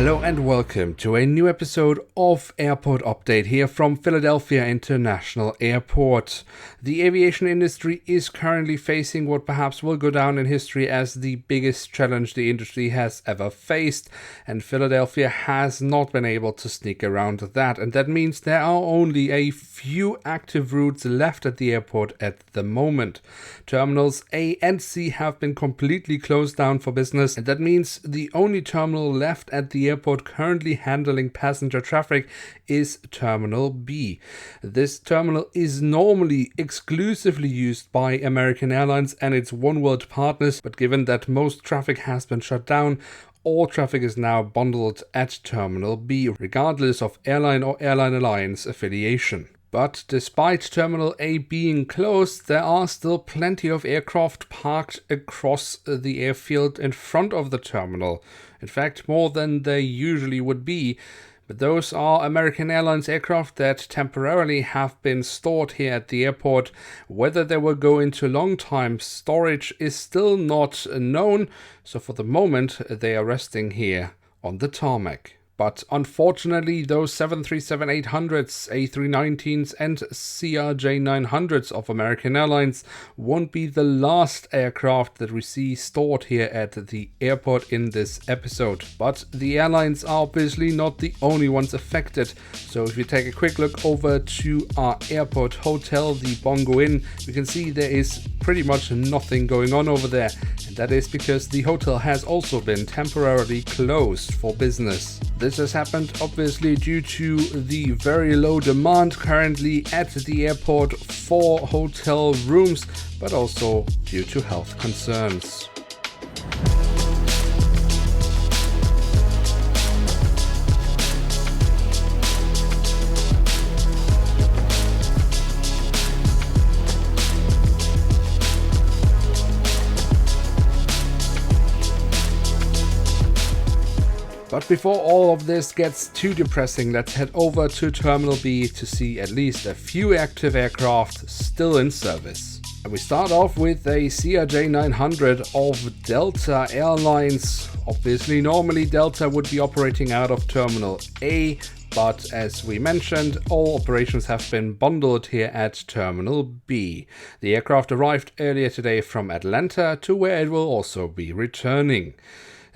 Hello and welcome to a new episode of Airport Update here from Philadelphia International Airport. The aviation industry is currently facing what perhaps will go down in history as the biggest challenge the industry has ever faced, and Philadelphia has not been able to sneak around that, and that means there are only a few active routes left at the airport at the moment. Terminals A and C have been completely closed down for business, and that means the only terminal left at the airport currently handling passenger traffic is Terminal B. This terminal is normally exclusively used by American Airlines and its oneworld partners, but given that most traffic has been shut down, all traffic is now bundled at Terminal B, regardless of airline or airline alliance affiliation. But despite Terminal A being closed, there are still plenty of aircraft parked across the airfield in front of the terminal. In fact, more than there usually would be. But those are American Airlines aircraft that temporarily have been stored here at the airport. Whether they will go into long-time storage is still not known, so for the moment they are resting here on the tarmac. But unfortunately, those 737-800s, A319s and CRJ-900s of American Airlines won't be the last aircraft that we see stored here at the airport in this episode. But the airlines are obviously not the only ones affected. So if you take a quick look over to our airport hotel, the Bongo Inn, we can see there is pretty much nothing going on over there. And that is because the hotel has also been temporarily closed for business. This has happened obviously due to the very low demand currently at the airport for hotel rooms, but also due to health concerns. But before all of this gets too depressing, let's head over to Terminal B to see at least a few active aircraft still in service. And we start off with a CRJ-900 of Delta Airlines. Obviously, normally Delta would be operating out of Terminal A, but as we mentioned, all operations have been bundled here at Terminal B. The aircraft arrived earlier today from Atlanta, to where it will also be returning.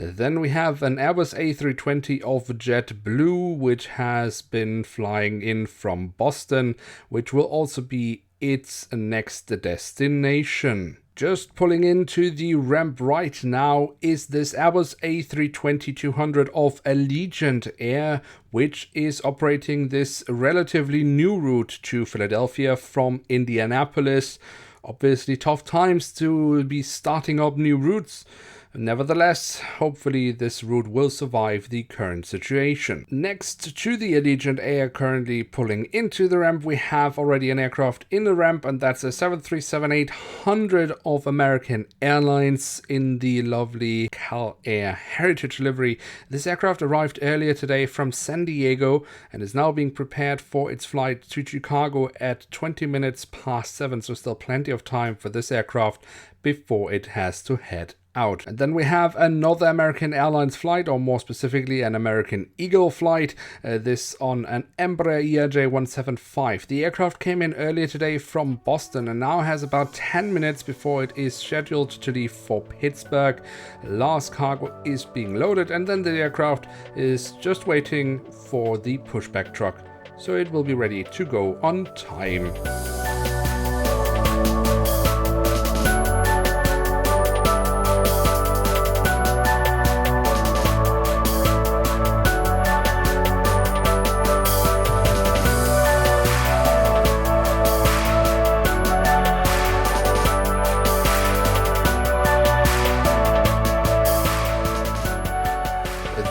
Then we have an Airbus A320 of JetBlue, which has been flying in from Boston, which will also be its next destination. Just pulling into the ramp right now is this Airbus A320-200 of Allegiant Air, which is operating this relatively new route to Philadelphia from Indianapolis. Obviously tough times to be starting up new routes. Nevertheless, hopefully this route will survive the current situation. Next to the Allegiant Air currently pulling into the ramp, we have already an aircraft in the ramp, and that's a 737-800 of American Airlines in the lovely Cal Air Heritage livery. This aircraft arrived earlier today from San Diego and is now being prepared for its flight to Chicago at 20 minutes past 7, so still plenty of time for this aircraft before it has to head out. And then we have another American Airlines flight, or more specifically an American Eagle flight, this on an Embraer ERJ-175. The aircraft came in earlier today from Boston and now has about 10 minutes before it is scheduled to leave for Pittsburgh. Last cargo is being loaded, and then the aircraft is just waiting for the pushback truck, so it will be ready to go on time.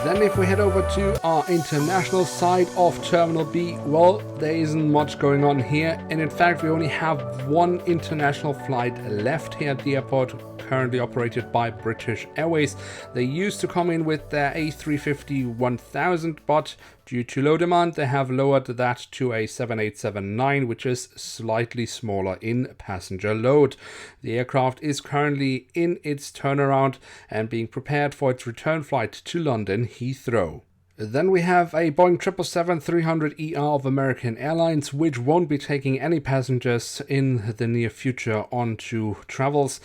Then if we head over to our international side of Terminal B, well, there isn't much going on here, and in fact we only have one international flight left here at the airport, currently operated by British Airways. They used to come in with their A350-1000, but due to low demand they have lowered that to a 787-9, which is slightly smaller in passenger load. The aircraft is currently in its turnaround and being prepared for its return flight to London Heathrow. Then we have a Boeing 777-300ER of American Airlines, which won't be taking any passengers in the near future onto travels.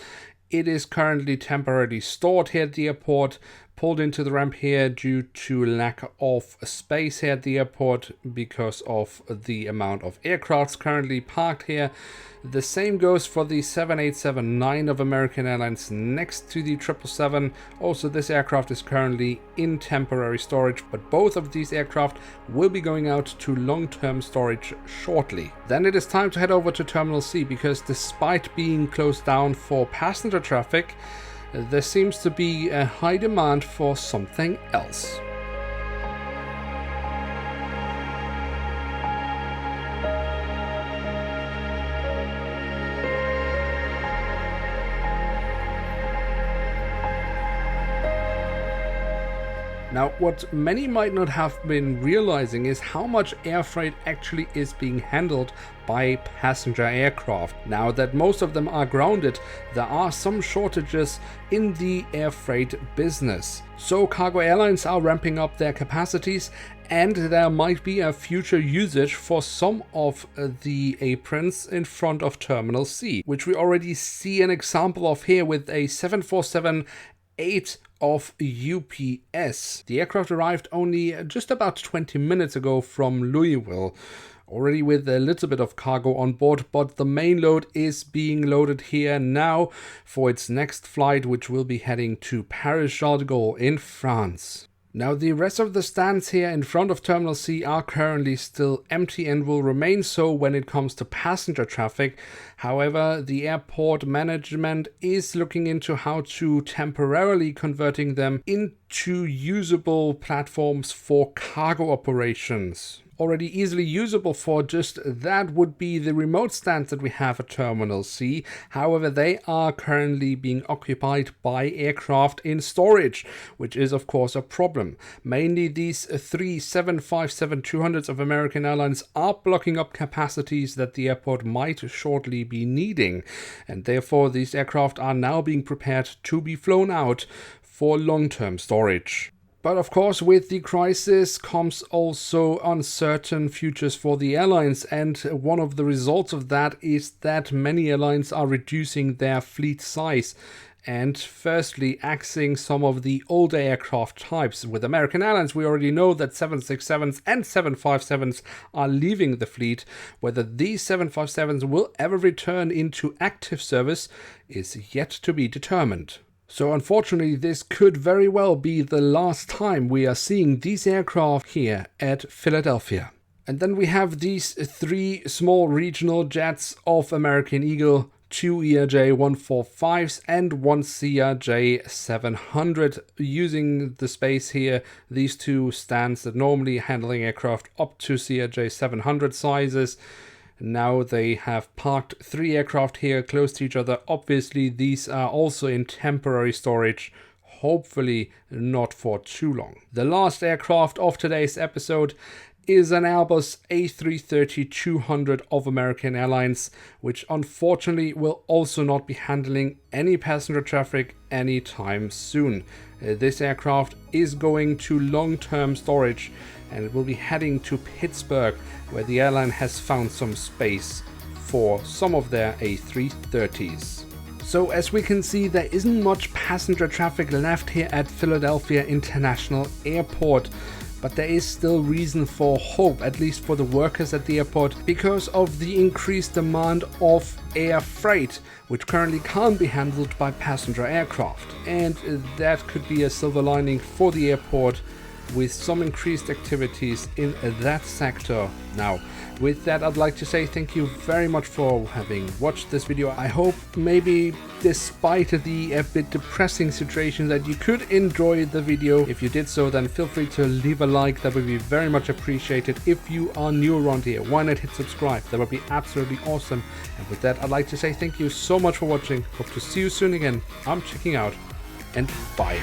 It is currently temporarily stored here at the airport, pulled into the ramp here due to lack of space here at the airport because of the amount of aircrafts currently parked here. The same goes for the 787-9 of American Airlines next to the 777. Also, this aircraft is currently in temporary storage, but both of these aircraft will be going out to long-term storage shortly. Then it is time to head over to Terminal C, because despite being closed down for passenger traffic, there seems to be a high demand for something else. Now, what many might not have been realizing is how much air freight actually is being handled by passenger aircraft. Now that most of them are grounded, there are some shortages in the air freight business. So cargo airlines are ramping up their capacities, and there might be a future usage for some of the aprons in front of Terminal C, which we already see an example of here with a 747-8 of UPS. The aircraft arrived only just about 20 minutes ago from Louisville, already with a little bit of cargo on board, but the main load is being loaded here now for its next flight, which will be heading to Paris-Charles de Gaulle in France. Now, the rest of the stands here in front of Terminal C are currently still empty and will remain so when it comes to passenger traffic. However, the airport management is looking into how to temporarily converting them into usable platforms for cargo operations. Already easily usable for just that would be the remote stands that we have at Terminal C. However, they are currently being occupied by aircraft in storage, which is of course a problem. Mainly these three 757-200s of American Airlines are blocking up capacities that the airport might shortly be needing, and therefore these aircraft are now being prepared to be flown out for long-term storage. But of course, with the crisis comes also uncertain futures for the airlines, and one of the results of that is that many airlines are reducing their fleet size and firstly axing some of the older aircraft types. With American Airlines, we already know that 767s and 757s are leaving the fleet. Whether these 757s will ever return into active service is yet to be determined. So unfortunately, this could very well be the last time we are seeing these aircraft here at Philadelphia. And then we have these three small regional jets of American Eagle, two ERJ-145s and one CRJ-700. Using the space here, these two stands that normally handling aircraft up to CRJ-700 sizes. Now they have parked three aircraft here close to each other. Obviously, these are also in temporary storage, hopefully not for too long. The last aircraft of today's episode is an Airbus A330-200 of American Airlines, which unfortunately will also not be handling any passenger traffic anytime soon. This aircraft is going to long-term storage and will be heading to Pittsburgh, where the airline has found some space for some of their A330s. So as we can see, there isn't much passenger traffic left here at Philadelphia International Airport. But there is still reason for hope, at least for the workers at the airport, because of the increased demand of air freight, which currently can't be handled by passenger aircraft. And that could be a silver lining for the airport, with some increased activities in that sector. Now, with that, I'd like to say thank you very much for having watched this video. I hope maybe despite the a bit depressing situation that you could enjoy the video. If you did so, then feel free to leave a like. That would be very much appreciated. If you are new around here, why not hit subscribe? That would be absolutely awesome. And with that, I'd like to say thank you so much for watching. Hope to see you soon again. I'm checking out, and bye.